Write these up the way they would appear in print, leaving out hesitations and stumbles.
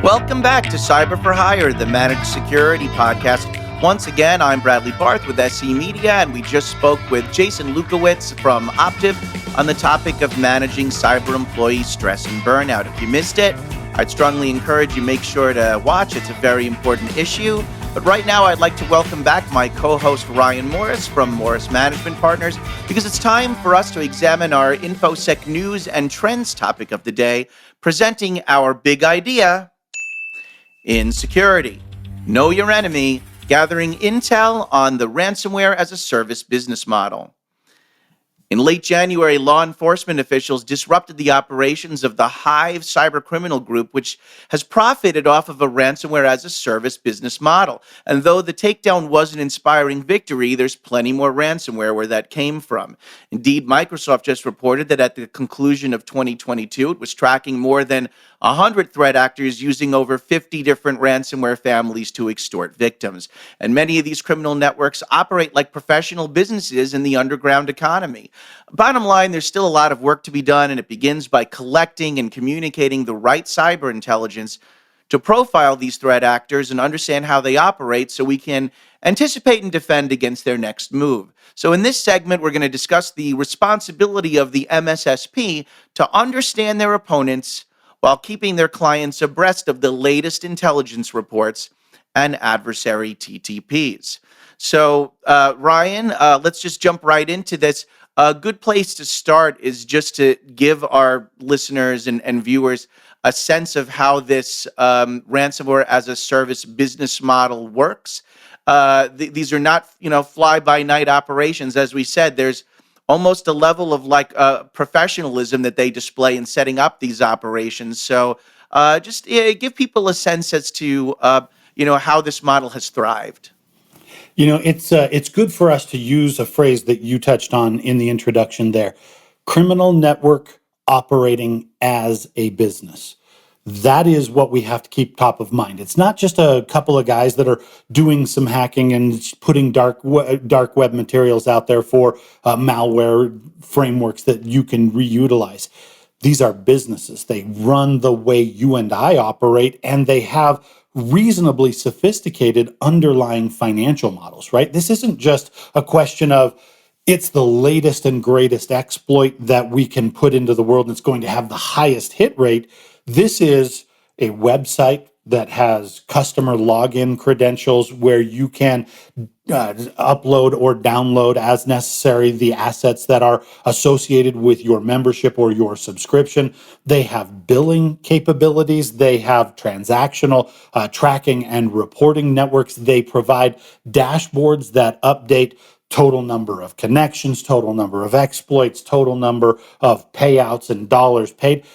Welcome back to Cyber for Hire, the managed security podcast. Once again, I'm Bradley Barth with SE Media, and we just spoke with Jason Lukowitz from Optiv on the topic of managing cyber employee stress and burnout. If you missed it, I'd strongly encourage you make sure to watch. It's a very important issue. But right now, I'd like to welcome back my co-host Ryan Morris from Morris Management Partners, because it's time for us to examine our InfoSec news and trends topic of the day, presenting our big idea in security. Know your enemy, gathering intel on the Ransomware-as-a-Service business model. In late January, law enforcement officials disrupted the operations of the Hive cybercriminal group, which has profited off of a ransomware-as-a-service business model. And though the takedown was an inspiring victory, there's plenty more ransomware where that came from. Indeed, Microsoft just reported that at the conclusion of 2022, it was tracking more than 100 threat actors using over 50 different ransomware families to extort victims. And many of these criminal networks operate like professional businesses in the underground economy. Bottom line, there's still a lot of work to be done, and it begins by collecting and communicating the right cyber intelligence to profile these threat actors and understand how they operate so we can anticipate and defend against their next move. So in this segment, we're going to discuss the responsibility of the MSSP to understand their opponents while keeping their clients abreast of the latest intelligence reports and adversary TTPs. So, Ryan, let's just jump right into this. A good place to start is just to give our listeners and viewers a sense of how this ransomware-as-a-service business model works. These are not, fly-by-night operations. As we said, there's almost a level of professionalism that they display in setting up these operations. So just give people a sense as to, how this model has thrived. It's good for us to use a phrase that you touched on in the introduction there. Criminal network operating as a business. That is what we have to keep top of mind. It's not just a couple of guys that are doing some hacking and putting dark web materials out there for malware frameworks that you can reutilize. These are businesses. They run the way you and I operate, and they have reasonably sophisticated underlying financial models, right? This isn't just a question of it's the latest and greatest exploit that we can put into the world and it's going to have the highest hit rate. This is a website that has customer login credentials where you can upload or download as necessary the assets that are associated with your membership or your subscription. They have billing capabilities. They have transactional tracking and reporting networks. They provide dashboards that update total number of connections, total number of exploits, total number of payouts and dollars paid.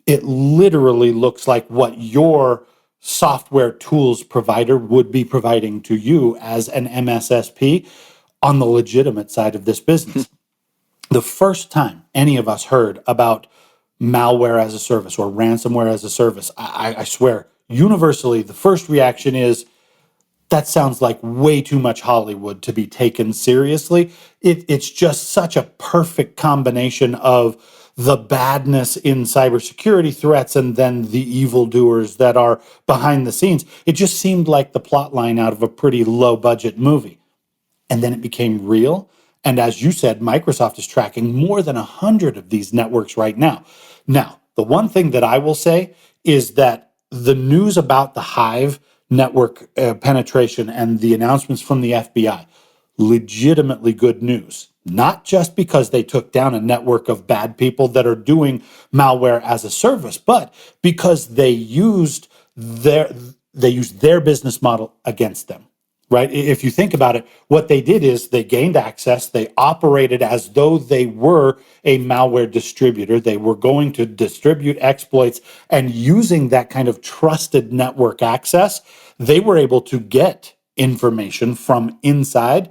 It literally looks like what your software tools provider would be providing to you as an MSSP on the legitimate side of this business. The first time any of us heard about malware as a service or ransomware as a service, I swear, universally, the first reaction is, that sounds like way too much Hollywood to be taken seriously. It's just such a perfect combination of the badness in cybersecurity threats and then the evildoers that are behind the scenes. It just seemed like the plot line out of a pretty low budget movie. And then it became real. And as you said, Microsoft is tracking more than 100 of these networks right now. Now, the one thing that I will say is that the news about the Hive network penetration and the announcements from the FBI, legitimately good news. Not just because they took down a network of bad people that are doing malware as a service, but because they used their business model against them, right? If you think about it, what they did is they gained access. They operated as though they were a malware distributor. They were going to distribute exploits, and using that kind of trusted network access, they were able to get information from inside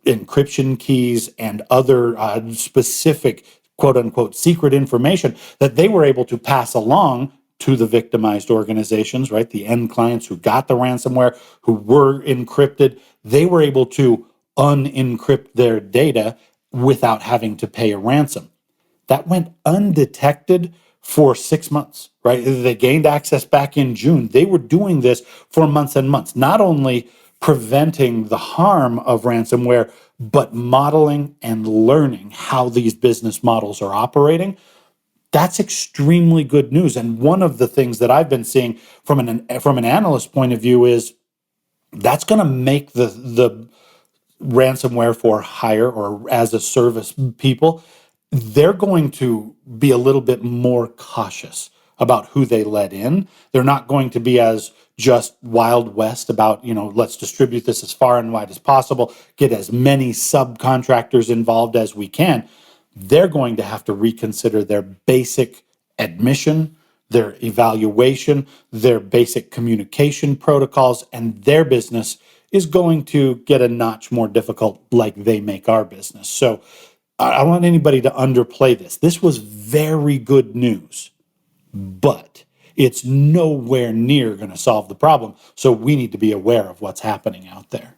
encryption keys and other specific quote unquote secret information that they were able to pass along to the victimized organizations, right? The end clients who got the ransomware, who were encrypted, they were able to unencrypt their data without having to pay a ransom. That went undetected for 6 months, right? They gained access back in June. They were doing this for months and months, not only preventing the harm of ransomware, but modeling and learning how these business models are operating. That's extremely good news. And one of the things that I've been seeing from an analyst point of view is that's going to make the ransomware for hire or as a service people, they're going to be a little bit more cautious about who they let in. They're not going to be as just Wild West about, let's distribute this as far and wide as possible, get as many subcontractors involved as we can. They're going to have to reconsider their basic admission, their evaluation, their basic communication protocols, and their business is going to get a notch more difficult like they make our business. So I don't want anybody to underplay this. This was very good news, but it's nowhere near going to solve the problem. So we need to be aware of what's happening out there.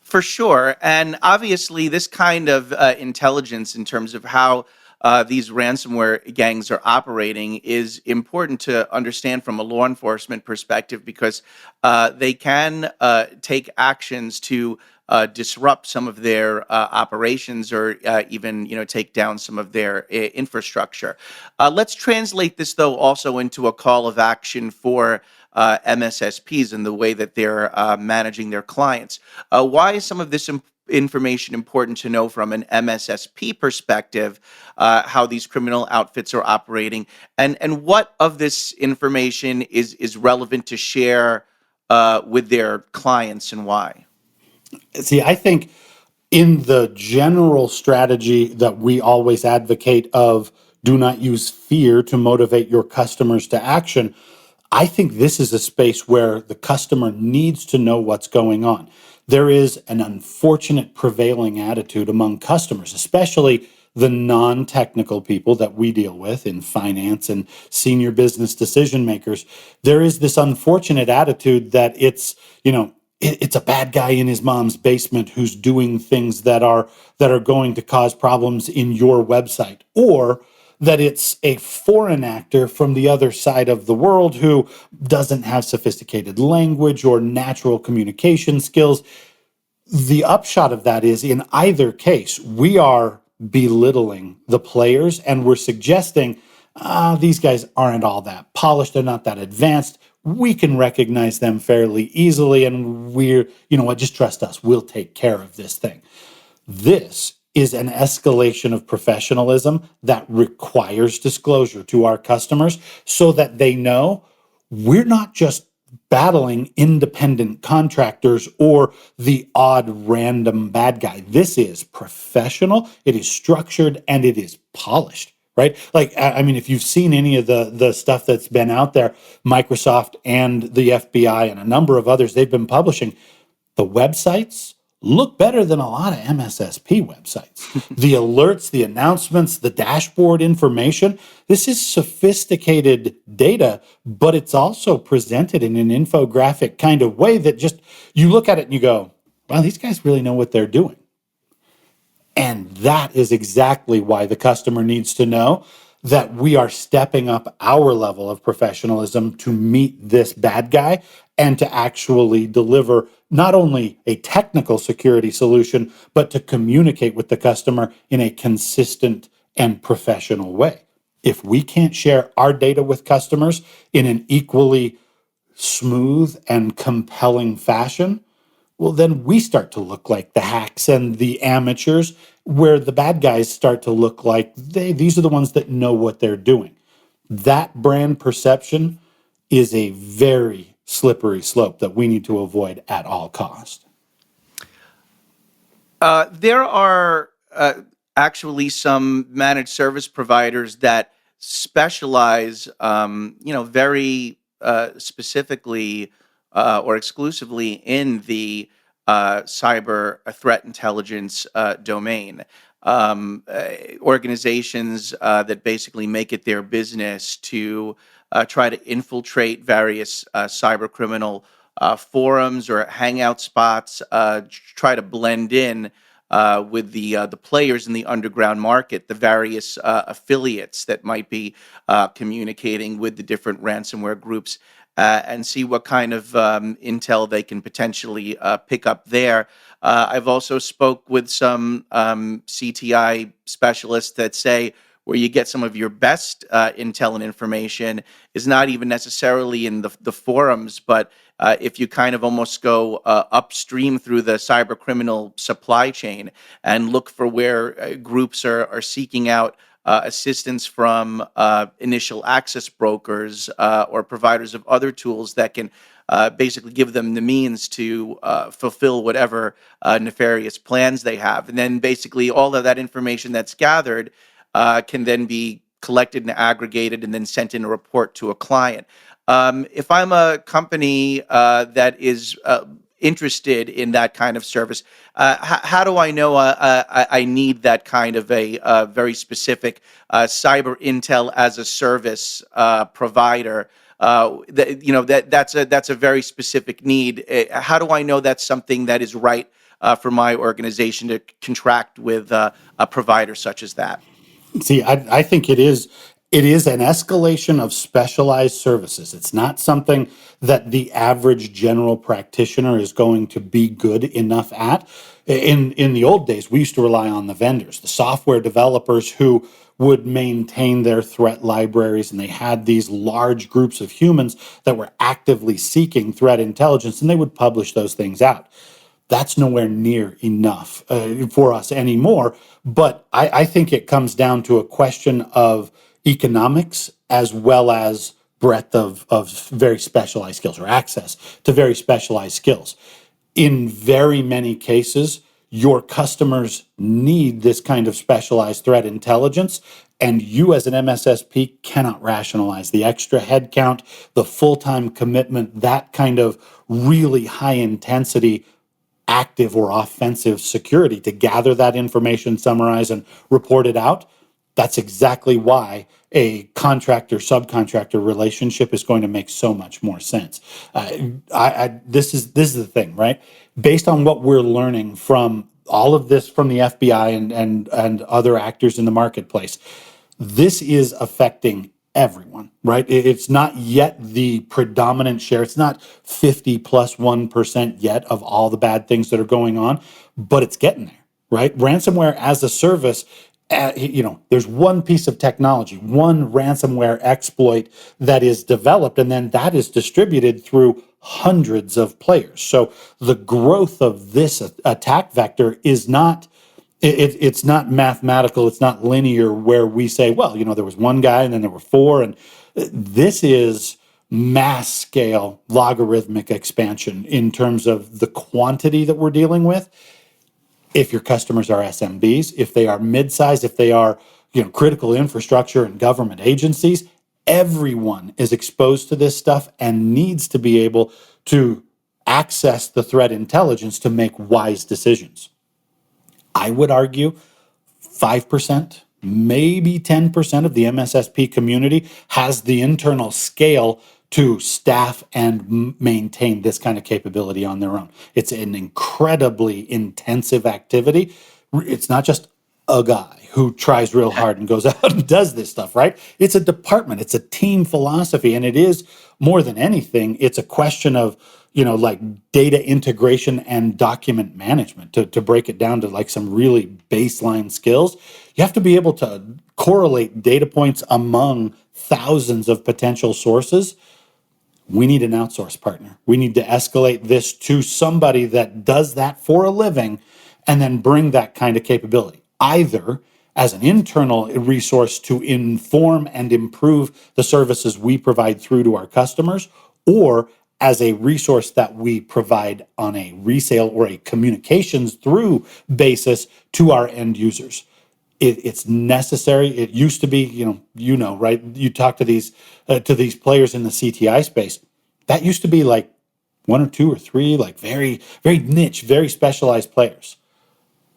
For sure. And obviously, this kind of intelligence in terms of how these ransomware gangs are operating is important to understand from a law enforcement perspective, because they can take actions to disrupt some of their operations, or even take down some of their infrastructure. Let's translate this, though, also into a call of action for MSSPs and the way that they're managing their clients. Why is some of this information important to know from an MSSP perspective, how these criminal outfits are operating, and what of this information is relevant to share with their clients, and why? See, I think in the general strategy that we always advocate of do not use fear to motivate your customers to action, I think this is a space where the customer needs to know what's going on. There is an unfortunate prevailing attitude among customers, especially the non-technical people that we deal with in finance and senior business decision makers. There is this unfortunate attitude that it's a bad guy in his mom's basement who's doing things that are going to cause problems in your website, or that it's a foreign actor from the other side of the world who doesn't have sophisticated language or natural communication skills. The upshot of that is, in either case, we are belittling the players, and we're suggesting these guys aren't all that polished, they're not that advanced. We can recognize them fairly easily, and just trust us, we'll take care of this thing. This is an escalation of professionalism that requires disclosure to our customers so that they know we're not just battling independent contractors or the odd random bad guy. This is professional, it is structured, and it is polished, right? Like, I mean, if you've seen any of the stuff that's been out there, Microsoft and the FBI and a number of others, they've been publishing, the websites look better than a lot of MSSP websites. The alerts, the announcements, the dashboard information, this is sophisticated data, but it's also presented in an infographic kind of way that just, you look at it and you go, wow, these guys really know what they're doing. And that is exactly why the customer needs to know that we are stepping up our level of professionalism to meet this bad guy and to actually deliver not only a technical security solution, but to communicate with the customer in a consistent and professional way. If we can't share our data with customers in an equally smooth and compelling fashion, well, then we start to look like the hacks and the amateurs, where the bad guys start to look like these are the ones that know what they're doing. That brand perception is a very slippery slope that we need to avoid at all costs. There are actually some managed service providers that specialize, very specifically or exclusively in the cyber threat intelligence domain. Organizations that basically make it their business to try to infiltrate various cybercriminal forums or hangout spots, try to blend in with the players in the underground market, the various affiliates that might be communicating with the different ransomware groups, and see what kind of intel they can potentially pick up there. I've also spoke with some CTI specialists that say where you get some of your best intel and information is not even necessarily in the forums, but if you kind of almost go upstream through the cyber criminal supply chain and look for where groups are seeking out assistance from initial access brokers or providers of other tools that can basically give them the means to fulfill whatever nefarious plans they have. And then basically all of that information that's gathered can then be collected and aggregated and then sent in a report to a client. If I'm a company that is interested in that kind of service, how do I know I need that kind of a very specific cyber intel as a service provider? That's a very specific need. How do I know that's something that is right for my organization to contract with a provider such as that? See, I think it is an escalation of specialized services. It's not something that the average general practitioner is going to be good enough at. In the old days, we used to rely on the vendors, the software developers who would maintain their threat libraries, and they had these large groups of humans that were actively seeking threat intelligence, and they would publish those things out. That's nowhere near enough for us anymore. But I think it comes down to a question of economics as well as breadth of very specialized skills or access to very specialized skills. In very many cases, your customers need this kind of specialized threat intelligence, and you as an MSSP cannot rationalize the extra headcount, the full-time commitment, that kind of really high intensity active or offensive security to gather that information, summarize, and report it out. That's exactly why a contractor subcontractor relationship is going to make so much more sense. This is the thing, right? Based on what we're learning from all of this from the FBI and other actors in the marketplace, this is affecting everyone, right? It's not yet the predominant share. It's not 50 plus 1% yet of all the bad things that are going on, but it's getting there, right? Ransomware as a service, there's one piece of technology, one ransomware exploit that is developed, and then that is distributed through hundreds of players. So the growth of this attack vector is not it's not mathematical, it's not linear where we say, well, there was one guy and then there were four. And this is mass scale logarithmic expansion in terms of the quantity that we're dealing with. If your customers are SMBs, if they are mid-sized, if they are critical infrastructure and government agencies, everyone is exposed to this stuff and needs to be able to access the threat intelligence to make wise decisions. I would argue 5%, maybe 10% of the MSSP community has the internal scale to staff and maintain this kind of capability on their own. It's an incredibly intensive activity. It's not just a guy who tries real hard and goes out and does this stuff, right? It's a department, it's a team philosophy, and it is more than anything, it's a question of like data integration and document management to break it down to like some really baseline skills. You have to be able to correlate data points among thousands of potential sources. We need an outsource partner. We need to escalate this to somebody that does that for a living and then bring that kind of capability, either as an internal resource to inform and improve the services we provide through to our customers, or as a resource that we provide on a resale or a communications through basis to our end users. It's necessary. It used to be, right? You talk to these players in the CTI space. That used to be like one or two or three, like very, very niche, very specialized players.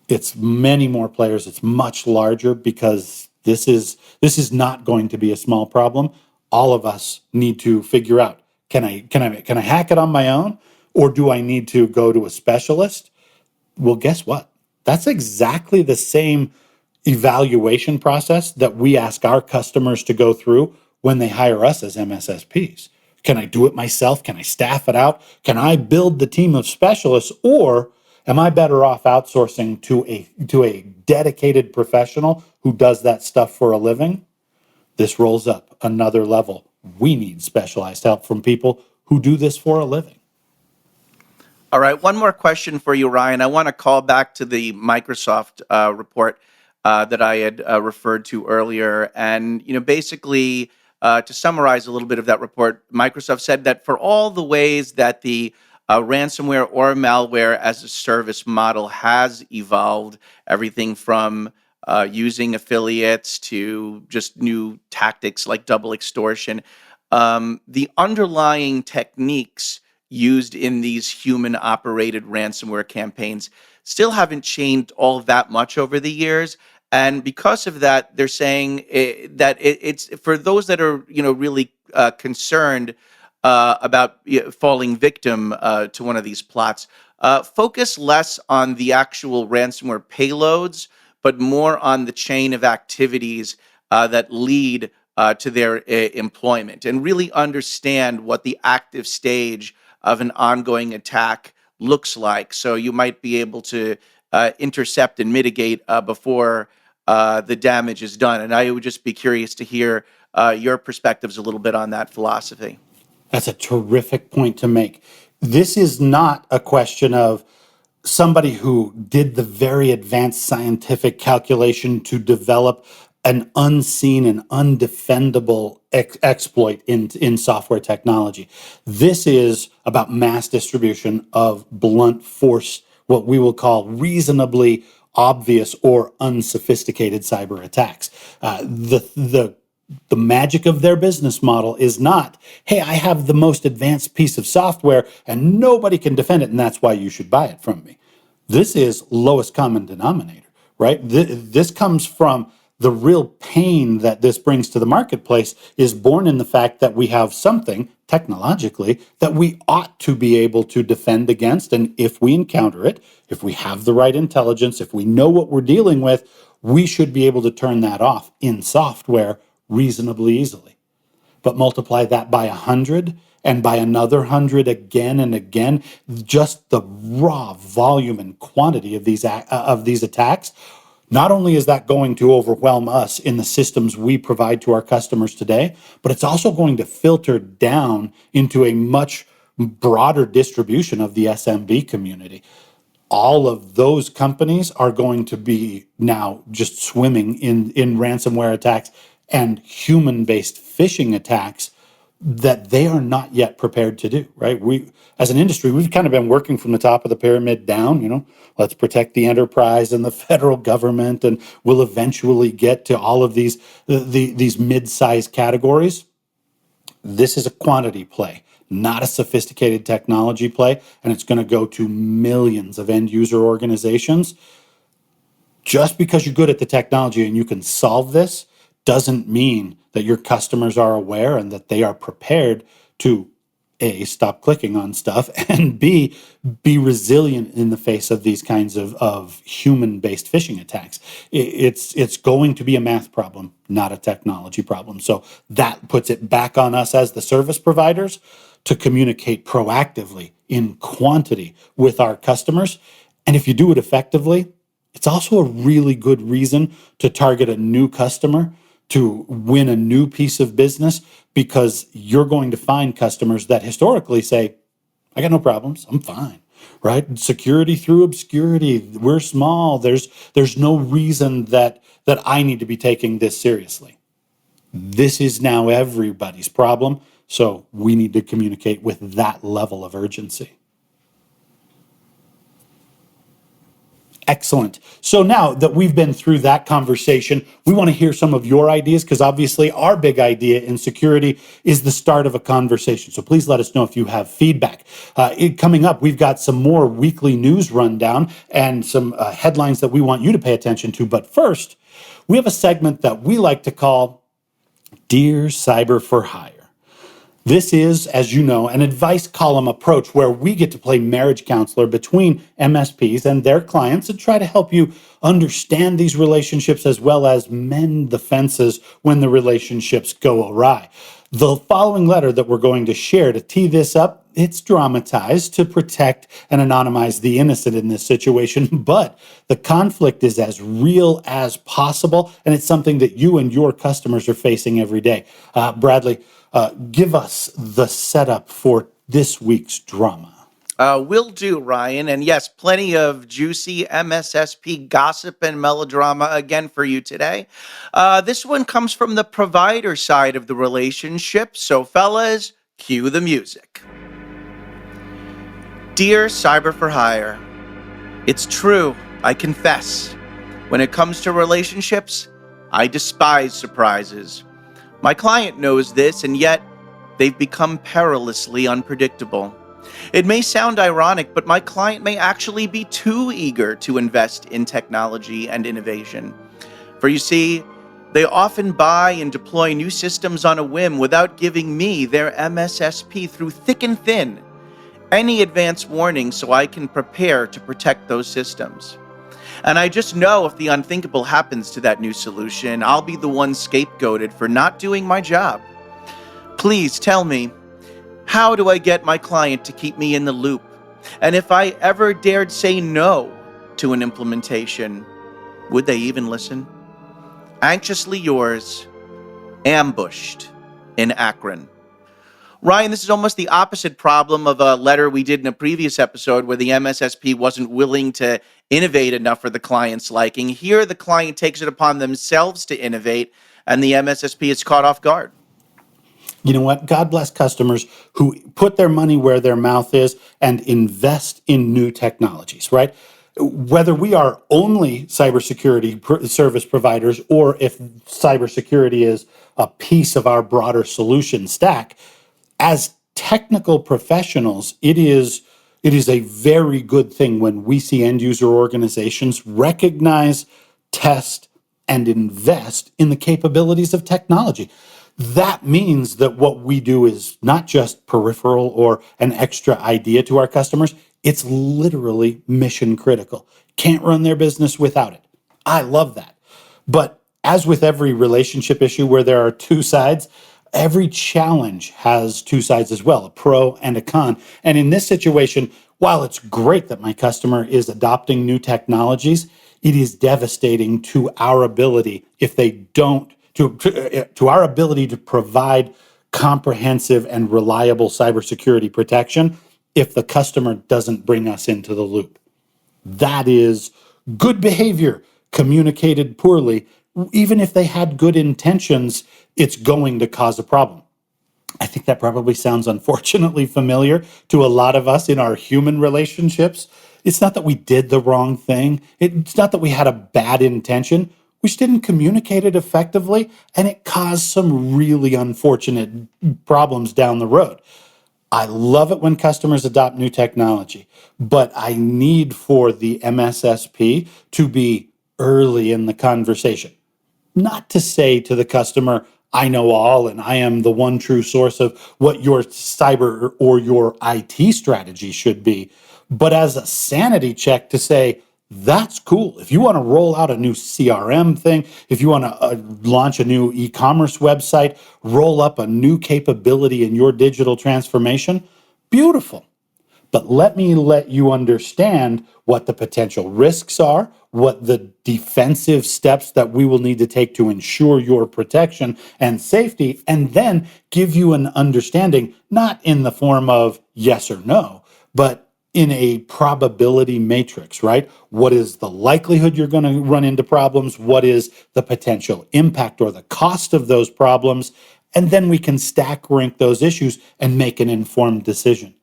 It's many more players. It's much larger because this is not going to be a small problem. All of us need to figure out, can I hack it on my own, or do I need to go to a specialist? Well, guess what? That's exactly the same evaluation process that we ask our customers to go through when they hire us as MSSPs. Can I do it myself? Can I staff it out? Can I build the team of specialists, or am I better off outsourcing to a dedicated professional who does that stuff for a living? This rolls up another level. We need specialized help from people who do this for a living. All right, one more question for you, Ryan. I want to call back to the Microsoft report that I had referred to earlier, and basically to summarize a little bit of that report, Microsoft said that for all the ways that the ransomware or malware as a service model has evolved, everything from using affiliates to just new tactics like double extortion, the underlying techniques used in these human operated ransomware campaigns still haven't changed all that much over the years. And because of that, they're saying that it's for those that are, really concerned about falling victim to one of these plots, focus less on the actual ransomware payloads, but more on the chain of activities that lead to their employment, and really understand what the active stage of an ongoing attack looks like. So you might be able to intercept and mitigate before the damage is done. And I would just be curious to hear your perspectives a little bit on that philosophy. That's a terrific point to make. This is not a question of somebody who did the very advanced scientific calculation to develop an unseen and undefendable exploit in software technology. This is about mass distribution of blunt force, what we will call reasonably obvious or unsophisticated cyber attacks. The magic of their business model is not, hey, I have the most advanced piece of software and nobody can defend it, and that's why you should buy it from me. This is lowest common denominator, right? This comes from the real pain that this brings to the marketplace is born in the fact that we have something technologically that we ought to be able to defend against. And if we encounter it, if we have the right intelligence, if we know what we're dealing with, we should be able to turn that off in software reasonably easily. But multiply that by 100 and by another 100 again and again, just the raw volume and quantity of these attacks. Not only is that going to overwhelm us in the systems we provide to our customers today, but it's also going to filter down into a much broader distribution of the SMB community. All of those companies are going to be now just swimming in ransomware attacks and human-based phishing attacks that they are not yet prepared to do, right? We, as an industry, we've kind of been working from the top of the pyramid down, let's protect the enterprise and the federal government, and we'll eventually get to all of these mid-sized categories. This is a quantity play, not a sophisticated technology play, and it's going to go to millions of end user organizations. Just because you're good at the technology and you can solve this doesn't mean that your customers are aware and that they are prepared to A, stop clicking on stuff, and B, be resilient in the face of these kinds of human-based phishing attacks. It's going to be a math problem, not a technology problem. So that puts it back on us as the service providers to communicate proactively in quantity with our customers. And if you do it effectively, it's also a really good reason to target a new customer, to win a new piece of business, because you're going to find customers that historically say, I got no problems, I'm fine, right? Security through obscurity, we're small, there's no reason that I need to be taking this seriously. This is now everybody's problem, so we need to communicate with that level of urgency. Excellent. So now that we've been through that conversation, we want to hear some of your ideas, because obviously our big idea in security is the start of a conversation. So please let us know if you have feedback. Coming up, we've got some more weekly news rundown and some headlines that we want you to pay attention to. But first, we have a segment that we like to call Dear Cyber for Hire. This is, as you know, an advice column approach where we get to play marriage counselor between MSPs and their clients and try to help you understand these relationships as well as mend the fences when the relationships go awry. The following letter that we're going to share to tee this up, it's dramatized to protect and anonymize the innocent in this situation, but the conflict is as real as possible, and it's something that you and your customers are facing every day. Bradley, give us the setup for this week's drama. Will do, Ryan. And yes, plenty of juicy MSSP gossip and melodrama again for you today. This one comes from the provider side of the relationship. So, fellas, cue the music. Dear Cyber for Hire, it's true, I confess. When it comes to relationships, I despise surprises. My client knows this, and yet they've become perilously unpredictable. It may sound ironic, but my client may actually be too eager to invest in technology and innovation. For you see, they often buy and deploy new systems on a whim without giving me, their MSSP, through thick and thin, any advance warning so I can prepare to protect those systems. And I just know if the unthinkable happens to that new solution, I'll be the one scapegoated for not doing my job. Please tell me, how do I get my client to keep me in the loop? And if I ever dared say no to an implementation, would they even listen? Anxiously yours, Ambushed in Akron. Ryan, this is almost the opposite problem of a letter we did in a previous episode where the MSSP wasn't willing to innovate enough for the client's liking. Here, the client takes it upon themselves to innovate, and the MSSP is caught off guard. You know what? God bless customers who put their money where their mouth is and invest in new technologies, right? Whether we are only cybersecurity service providers or if cybersecurity is a piece of our broader solution stack, as technical professionals, it is a very good thing when we see end user organizations recognize, test, and invest in the capabilities of technology. That means that what we do is not just peripheral or an extra idea to our customers. It's literally mission critical. Can't run their business without it. I love that. But as with every relationship issue where there are two sides, every challenge has two sides as well, a pro and a con. And in this situation, while it's great that my customer is adopting new technologies, it is devastating to our ability if they don't to our ability to provide comprehensive and reliable cybersecurity protection if the customer doesn't bring us into the loop. That is good behavior communicated poorly. Even if they had good intentions, it's going to cause a problem. I think that probably sounds unfortunately familiar to a lot of us in our human relationships. It's not that we did the wrong thing. It's not that we had a bad intention. We just didn't communicate it effectively, and it caused some really unfortunate problems down the road. I love it when customers adopt new technology, but I need for the MSSP to be early in the conversation. Not to say to the customer, I know all and I am the one true source of what your cyber or your IT strategy should be, but as a sanity check to say, that's cool. If you want to roll out a new CRM thing, if you want to launch a new e-commerce website, roll up a new capability in your digital transformation, beautiful. But let you understand what the potential risks are, what the defensive steps that we will need to take to ensure your protection and safety, and then give you an understanding, not in the form of yes or no, but in a probability matrix, right? What is the likelihood you're going to run into problems? What is the potential impact or the cost of those problems? And then we can stack rank those issues and make an informed decision.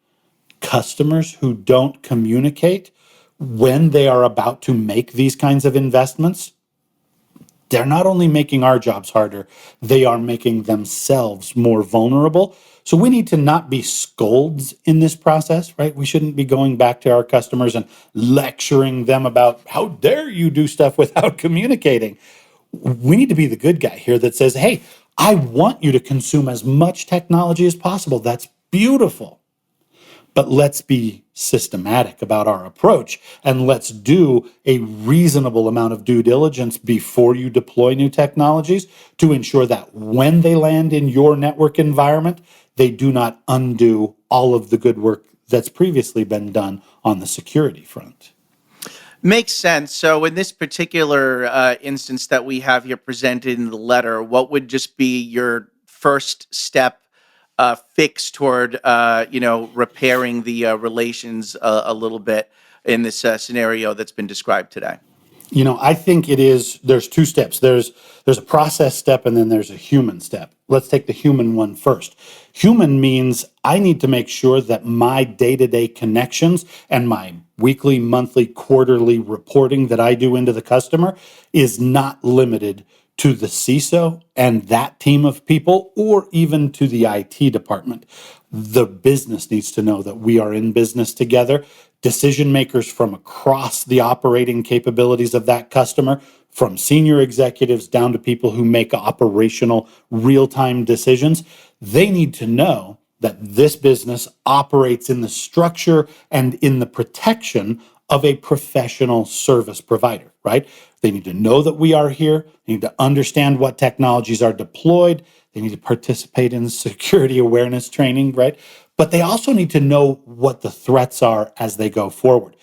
Customers who don't communicate when they are about to make these kinds of investments, they're not only making our jobs harder, they are making themselves more vulnerable. So we need to not be scolds in this process, right? We shouldn't be going back to our customers and lecturing them about how dare you do stuff without communicating. We need to be the good guy here that says, hey, I want you to consume as much technology as possible. That's beautiful. But let's be systematic about our approach, and let's do a reasonable amount of due diligence before you deploy new technologies to ensure that when they land in your network environment, they do not undo all of the good work that's previously been done on the security front. Makes sense. So, in this particular instance that we have here presented in the letter, what would just be your first step fix toward, repairing the relations a little bit in this scenario that's been described today? I think there's two steps. There's a process step and then there's a human step. Let's take the human one first. Human means I need to make sure that my day-to-day connections and my weekly, monthly, quarterly reporting that I do into the customer is not limited to the CISO and that team of people, or even to the IT department. The business needs to know that we are in business together. Decision makers from across the operating capabilities of that customer, from senior executives down to people who make operational real-time decisions, they need to know that this business operates in the structure and in the protection of a professional service provider, right? They need to know that we are here. They need to understand what technologies are deployed. They need to participate in security awareness training, right? But they also need to know what the threats are as they go forward.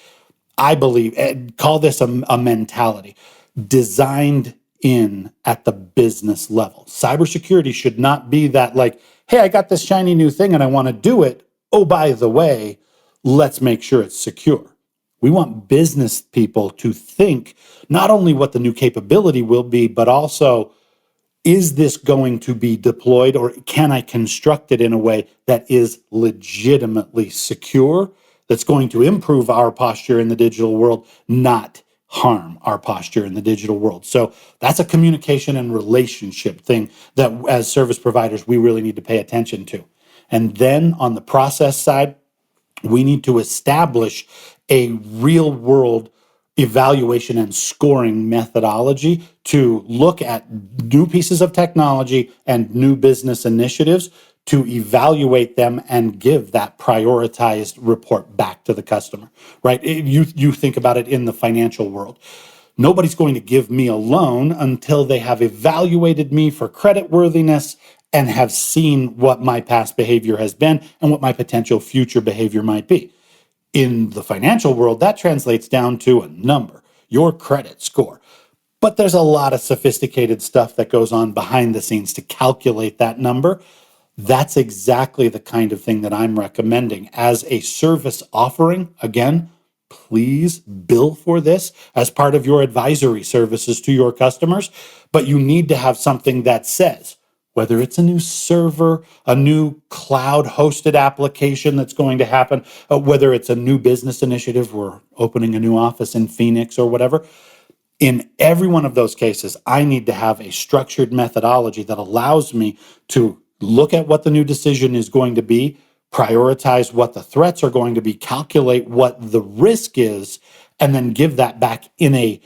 I believe, call this a mentality, designed in at the business level. Cybersecurity should not be that like, hey, I got this shiny new thing and I want to do it. Oh, by the way, let's make sure it's secure. We want business people to think not only what the new capability will be, but also, is this going to be deployed, or can I construct it in a way that is legitimately secure, that's going to improve our posture in the digital world, not harm our posture in the digital world? So that's a communication and relationship thing that as service providers, we really need to pay attention to. And then on the process side, we need to establish a real world evaluation and scoring methodology to look at new pieces of technology and new business initiatives, to evaluate them and give that prioritized report back to the customer, right? You think about it in the financial world. Nobody's going to give me a loan until they have evaluated me for creditworthiness and have seen what my past behavior has been and what my potential future behavior might be. In the financial world, that translates down to a number, your credit score. But there's a lot of sophisticated stuff that goes on behind the scenes to calculate that number. That's exactly the kind of thing that I'm recommending as a service offering. Again, please bill for this as part of your advisory services to your customers. But you need to have something that says, whether it's a new server, a new cloud hosted application that's going to happen, whether it's a new business initiative, we're opening a new office in Phoenix or whatever. In every one of those cases, I need to have a structured methodology that allows me to look at what the new decision is going to be, prioritize what the threats are going to be, calculate what the risk is, and then give that back in a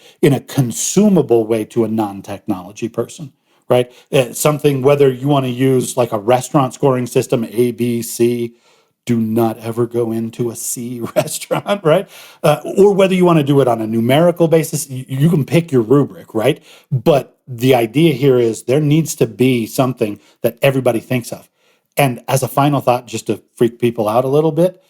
consumable way to a non-technology person. Right? Something, whether you want to use like a restaurant scoring system, A, B, C, do not ever go into a C restaurant, right? Or whether you want to do it on a numerical basis, you can pick your rubric, right? But the idea here is there needs to be something that everybody thinks of. And as a final thought, just to freak people out a little bit,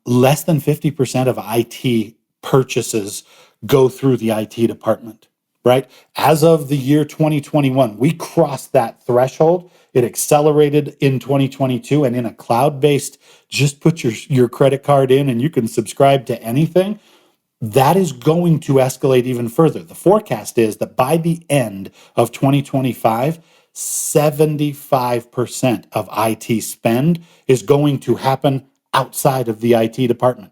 less than 50% of IT purchases go through the IT department. Right? As of the year 2021, we crossed that threshold. It accelerated in 2022, and in a cloud-based, just put your credit card in and you can subscribe to anything. That is going to escalate even further. The forecast is that by the end of 2025, 75% of IT spend is going to happen outside of the IT department.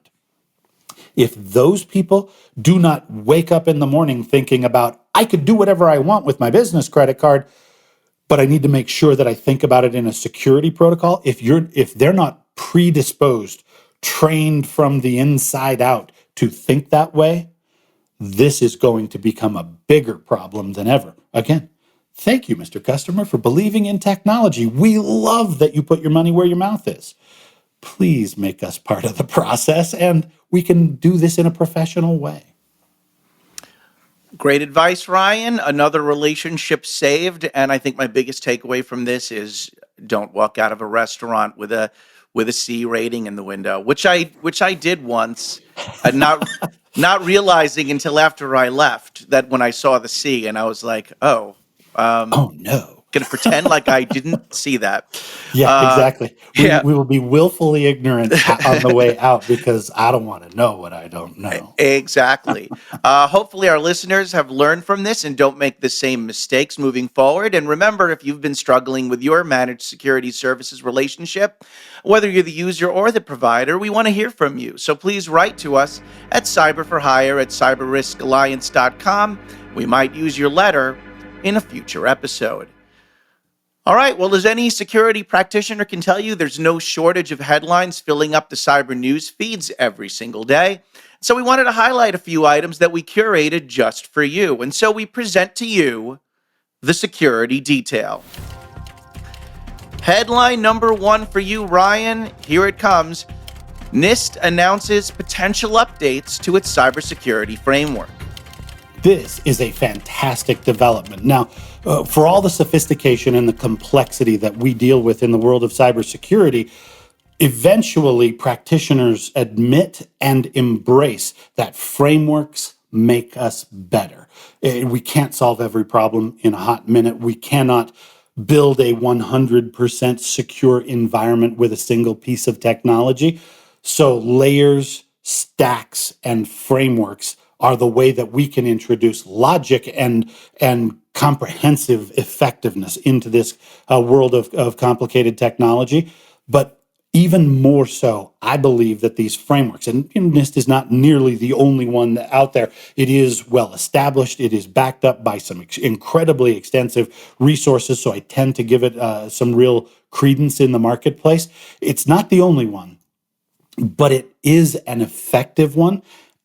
If those people do not wake up in the morning thinking about, I could do whatever I want with my business credit card, but I need to make sure that I think about it in a security protocol. If they're not predisposed, trained from the inside out to think that way, this is going to become a bigger problem than ever. Again, Thank you, Mr. Customer, for believing in technology. We love that you put your money where your mouth is. Please make us part of the process, and we can do this in a professional way. Great advice, Ryan. Another relationship saved. And I think my biggest takeaway from this is don't walk out of a restaurant with a C rating in the window, which I did once, not realizing until after I left that when I saw the C and I was like, oh, Oh, no. gonna pretend like I didn't see that. Yeah, Uh, exactly. We yeah. will be willfully ignorant on the way out because I don't want to know what I don't know. Exactly. Hopefully, our listeners have learned from this and don't make the same mistakes moving forward. And remember, if you've been struggling with your managed security services relationship, whether you're the user or the provider, we want to hear from you. So please write to us at cyberforhire@cyberriskalliance.com. We might use your letter in a future episode. All right, well, as any security practitioner can tell you, there's no shortage of headlines filling up the cyber news feeds every single day. So we wanted to highlight a few items that we curated just for you. And so we present to you the security detail. Headline number one for you, Ryan. Here it comes. NIST announces potential updates to its cybersecurity framework. This is a fantastic development. Now, for all the sophistication and the complexity that we deal with in the world of cybersecurity, eventually practitioners admit and embrace that frameworks make us better. We can't solve every problem in a hot minute. We cannot build a 100% secure environment with a single piece of technology. So layers, stacks, and frameworks are the way that we can introduce logic and comprehensive effectiveness into this world of complicated technology. But even more so, I believe that these frameworks, and NIST is not nearly the only one out there. It is well established. It is backed up by some incredibly extensive resources. So I tend to give it some real credence in the marketplace. It's not the only one, but it is an effective one.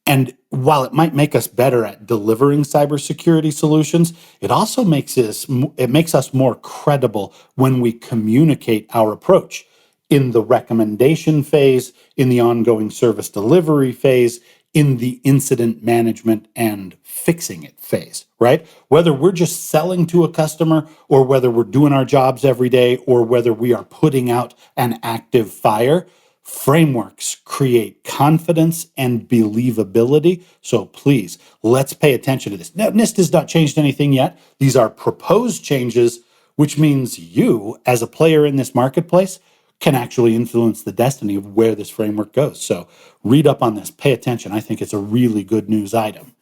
And while it might make us better at delivering cybersecurity solutions, it also makes us more credible when we communicate our approach in the recommendation phase, in the ongoing service delivery phase, in the incident management and fixing it phase, right? Whether we're just selling to a customer or whether we're doing our jobs every day or whether we are putting out an active fire, frameworks create confidence and believability. So please, let's pay attention to this. Now, NIST has not changed anything yet. These are proposed changes, which means you, as a player in this marketplace, can actually influence the destiny of where this framework goes. So read up on this, pay attention. I think it's a really good news item.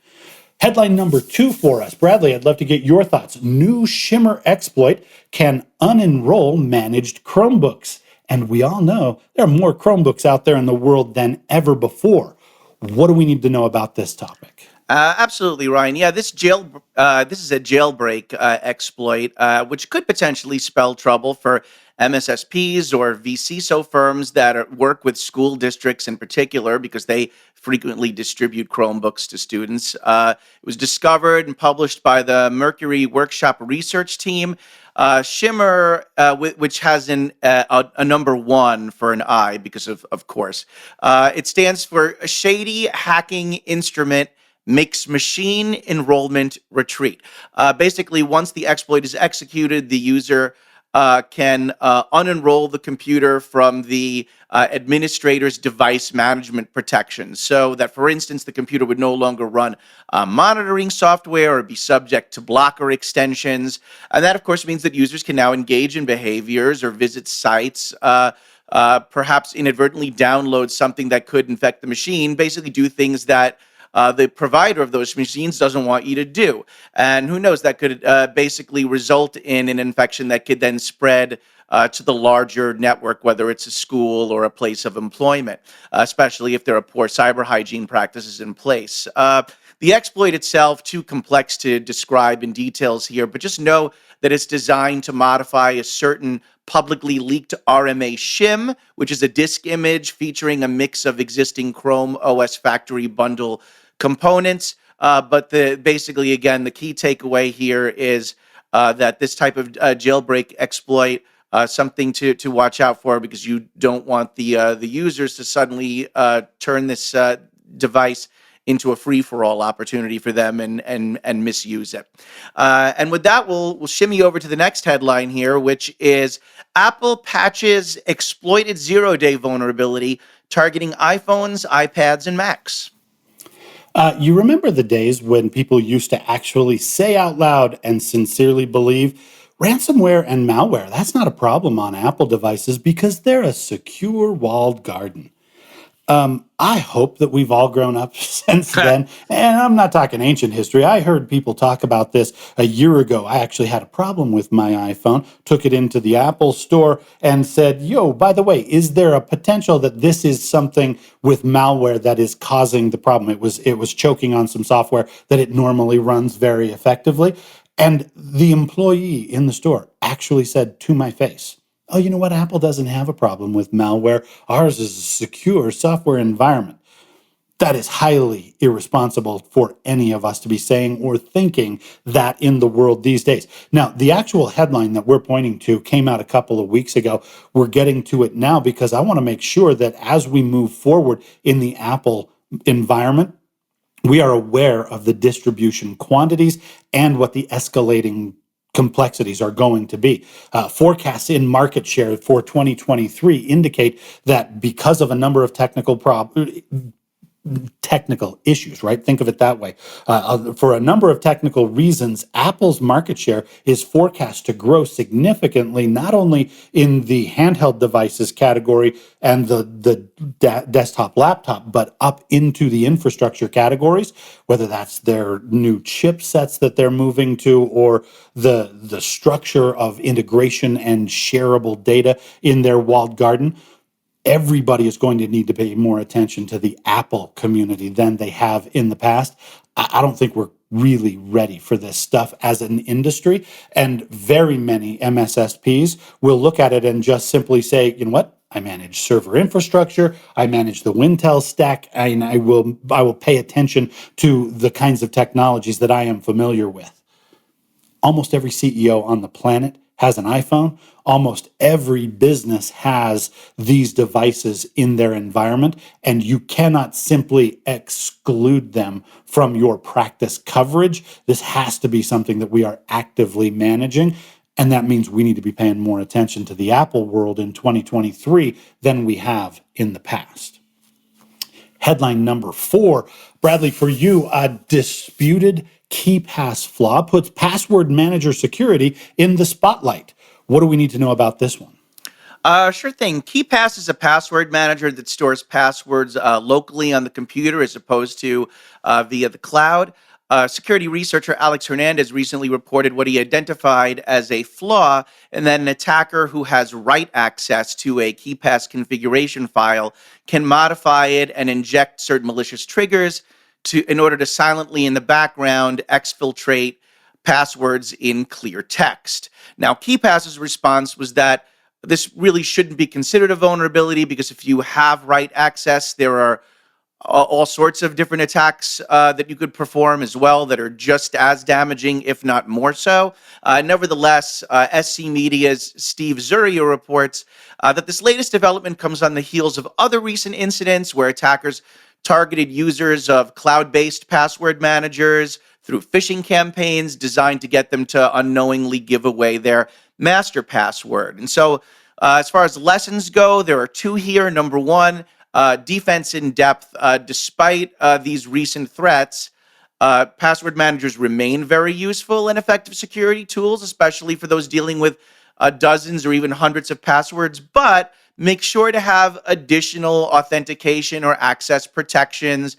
Headline number 2 for us. Bradley, I'd love to get your thoughts. New Shimmer exploit can unenroll managed Chromebooks. And we all know there are more Chromebooks out there in the world than ever before. What do we need to know about this topic? Absolutely, Ryan. Yeah, this is a jailbreak exploit, which could potentially spell trouble for MSSPs or vCISO firms that work with school districts in particular, because they frequently distribute Chromebooks to students. It was discovered and published by the Mercury Workshop research team. Shimmer, which has a number 1 for an I, because of course. It stands for a shady hacking instrument makes machine enrollment retreat. Basically, once the exploit is executed, the user can unenroll the computer from the administrator's device management protections, so that, for instance, the computer would no longer run monitoring software or be subject to blocker extensions. And that, of course, means that users can now engage in behaviors or visit sites, perhaps inadvertently download something that could infect the machine, basically do things that the provider of those machines doesn't want you to do. And who knows, that could basically result in an infection that could then spread to the larger network, whether it's a school or a place of employment, especially if there are poor cyber hygiene practices in place. The exploit itself, too complex to describe in details here, but just know that it's designed to modify a certain publicly leaked RMA shim, which is a disk image featuring a mix of existing Chrome OS factory bundle components. But basically, again, the key takeaway here is that this type of jailbreak exploit something to watch out for, because you don't want the users to suddenly turn this device into a free-for-all opportunity for them and misuse it. And with that, we'll shimmy over to the next headline here, which is Apple patches exploited zero-day vulnerability targeting iPhones, iPads, and Macs. You remember the days when people used to actually say out loud and sincerely believe ransomware and malware, that's not a problem on Apple devices because they're a secure walled garden. I hope that we've all grown up since then. And I'm not talking ancient history. I heard people talk about this a year ago. I actually had a problem with my iPhone, took it into the Apple store and said, yo, by the way, is there a potential that this is something with malware that is causing the problem? It was choking on some software that it normally runs very effectively. And the employee in the store actually said to my face, oh, you know what? Apple doesn't have a problem with malware. Ours is a secure software environment. That is highly irresponsible for any of us to be saying or thinking that in the world these days. Now, the actual headline that we're pointing to came out a couple of weeks ago. We're getting to it now because I want to make sure that as we move forward in the Apple environment, we are aware of the distribution quantities and what the escalating complexities are going to be. Forecasts in market share for 2023 indicate that because of a number of technical issues, right? Think of it that way. For a number of technical reasons, Apple's market share is forecast to grow significantly, not only in the handheld devices category and the desktop laptop, but up into the infrastructure categories, whether that's their new chipsets that they're moving to or the structure of integration and shareable data in their walled garden. Everybody is going to need to pay more attention to the Apple community than they have in the past. I don't think we're really ready for this stuff as an industry. And very many MSSPs will look at it and just simply say, you know what? I manage server infrastructure. I manage the Wintel stack, and I will pay attention to the kinds of technologies that I am familiar with. Almost every CEO on the planet has an iPhone. Almost every business has these devices in their environment, and you cannot simply exclude them from your practice coverage. This has to be something that we are actively managing, and that means we need to be paying more attention to the Apple world in 2023 than we have in the past. Headline number 4, Bradley, for you, a disputed KeyPass flaw puts password manager security in the spotlight. What do we need to know about this one? Sure thing. KeyPass is a password manager that stores passwords locally on the computer as opposed to via the cloud. Security researcher Alex Hernandez recently reported what he identified as a flaw, and that an attacker who has write access to a KeyPass configuration file can modify it and inject certain malicious triggers in order to silently in the background exfiltrate passwords in clear text. Now, KeyPass's response was that this really shouldn't be considered a vulnerability because if you have write access, there are all sorts of different attacks that you could perform as well that are just as damaging, if not more so. Nevertheless, SC Media's Steve Zuria reports that this latest development comes on the heels of other recent incidents where attackers targeted users of cloud-based password managers through phishing campaigns designed to get them to unknowingly give away their master password. And so as far as lessons go, there are 2 here. Number 1, defense in depth. Despite these recent threats, password managers remain very useful and effective security tools, especially for those dealing with dozens or even hundreds of passwords. But make sure to have additional authentication or access protections,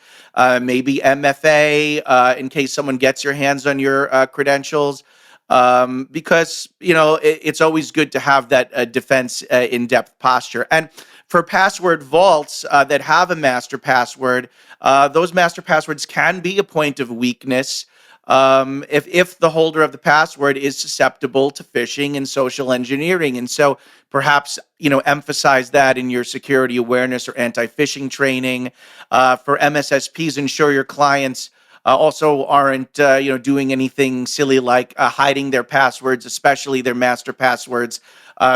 maybe MFA, in case someone gets your hands on your credentials. Because, it's always good to have that defense in-depth posture. And for password vaults that have a master password, those master passwords can be a point of weakness if the holder of the password is susceptible to phishing and social engineering. And so perhaps, emphasize that in your security awareness or anti-phishing training. For MSSPs, ensure your clients also aren't doing anything silly like hiding their passwords, especially their master passwords,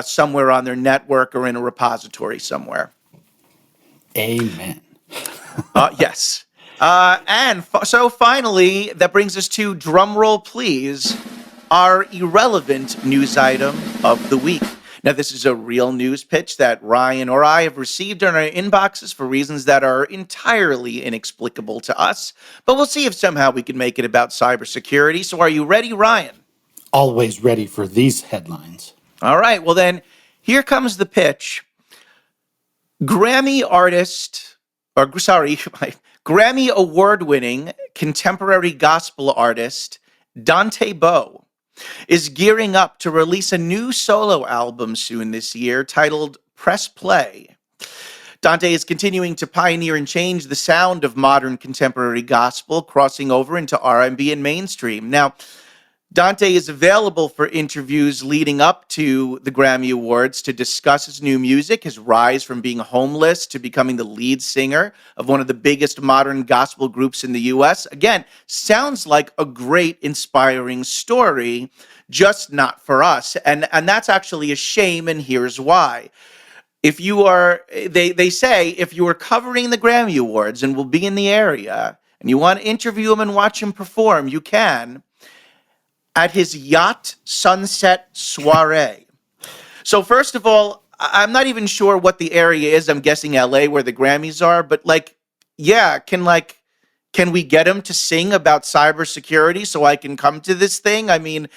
somewhere on their network or in a repository somewhere. Amen. Yes. So finally, that brings us to drumroll, please, our irrelevant news item of the week. Now, this is a real news pitch that Ryan or I have received in our inboxes for reasons that are entirely inexplicable to us, but we'll see if somehow we can make it about cybersecurity. So are you ready, Ryan? Always ready for these headlines. All right, well then, here comes the pitch. Grammy award-winning contemporary gospel artist Dante Bowe is gearing up to release a new solo album soon this year titled Press Play. Dante is continuing to pioneer and change the sound of modern contemporary gospel, crossing over into R&B and mainstream. Now, Dante is available for interviews leading up to the Grammy Awards to discuss his new music, his rise from being homeless to becoming the lead singer of one of the biggest modern gospel groups in the U.S. Again, sounds like a great, inspiring story, just not for us. And that's actually a shame, and here's why. If you are, they say, if you are covering the Grammy Awards and will be in the area, and you want to interview him and watch him perform, you can at his yacht sunset soiree. So first of all, I'm not even sure what the area is. I'm guessing LA where the Grammys are, but can we get him to sing about cybersecurity so I can come to this thing? I mean,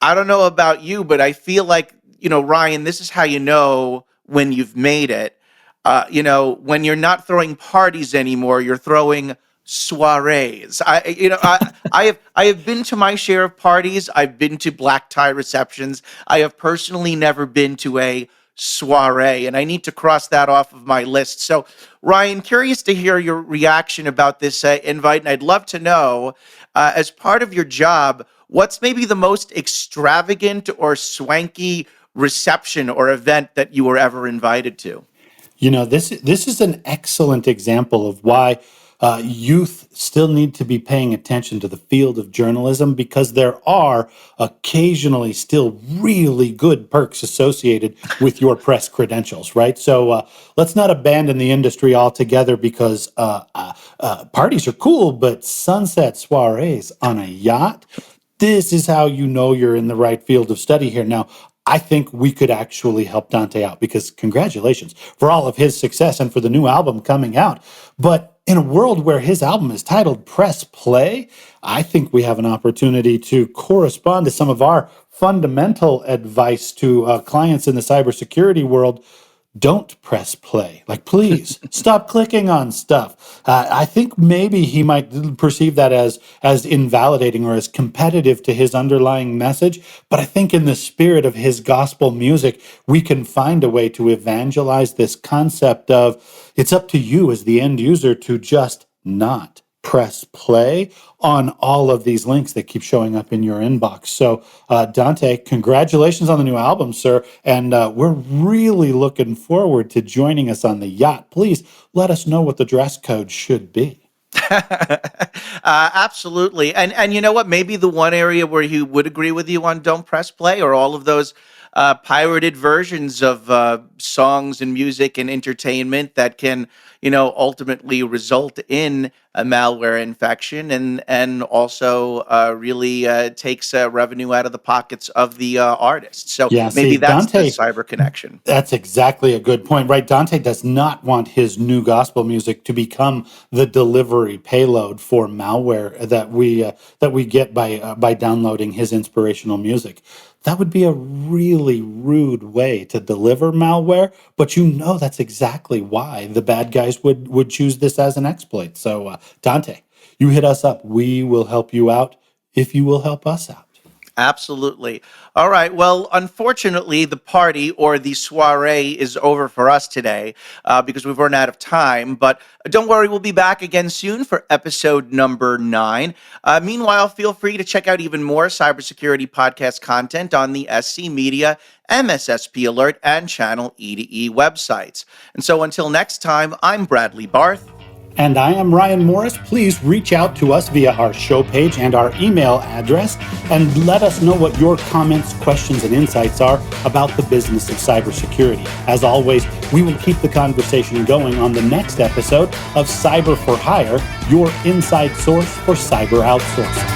I don't know about you, but I feel like, Ryan, this is how you know when you've made it. When you're not throwing parties anymore, you're throwing soirees. I have been to my share of parties. I've been to black tie receptions. I have personally never been to a soiree, and I need to cross that off of my list. So, Ryan, curious to hear your reaction about this invite, and I'd love to know, as part of your job, what's maybe the most extravagant or swanky reception or event that you were ever invited to? This is an excellent example of why youth still need to be paying attention to the field of journalism, because there are occasionally still really good perks associated with your press credentials, right? So let's not abandon the industry altogether because parties are cool, but sunset soirees on a yacht, this is how you know you're in the right field of study here. Now, I think we could actually help Dante out, because congratulations for all of his success and for the new album coming out. But in a world where his album is titled Press Play, I think we have an opportunity to correspond to some of our fundamental advice to clients in the cybersecurity world. Don't press play. Please stop clicking on stuff. I think maybe he might perceive that as invalidating or as competitive to his underlying message. But I think in the spirit of his gospel music, we can find a way to evangelize this concept of it's up to you as the end user to just not press play on all of these links that keep showing up in your inbox. So, Dante, congratulations on the new album, sir. And we're really looking forward to joining us on the yacht. Please let us know what the dress code should be. Absolutely. And you know what? Maybe the one area where he would agree with you on don't press play or all of those pirated versions of songs and music and entertainment that can, ultimately result in a malware infection and also really takes revenue out of the pockets of the artist. So Yeah, maybe see, that's the Dante, cyber connection. that's exactly a good point, right? Dante does not want his new gospel music to become the delivery payload for malware that we get by downloading his inspirational music. That would be a really rude way to deliver malware, but that's exactly why the bad guys would choose this as an exploit. So, Dante, you hit us up. We will help you out if you will help us out. Absolutely. All right. Well, unfortunately, the party or the soiree is over for us today because we've run out of time. But don't worry, we'll be back again soon for episode number 9. Meanwhile, feel free to check out even more cybersecurity podcast content on the SC Media, MSSP Alert, and Channel E2E websites. And so until next time, I'm Bradley Barth. And I am Ryan Morris. Please reach out to us via our show page and our email address and let us know what your comments, questions, and insights are about the business of cybersecurity. As always, we will keep the conversation going on the next episode of Cyber for Hire, your inside source for cyber outsourcing.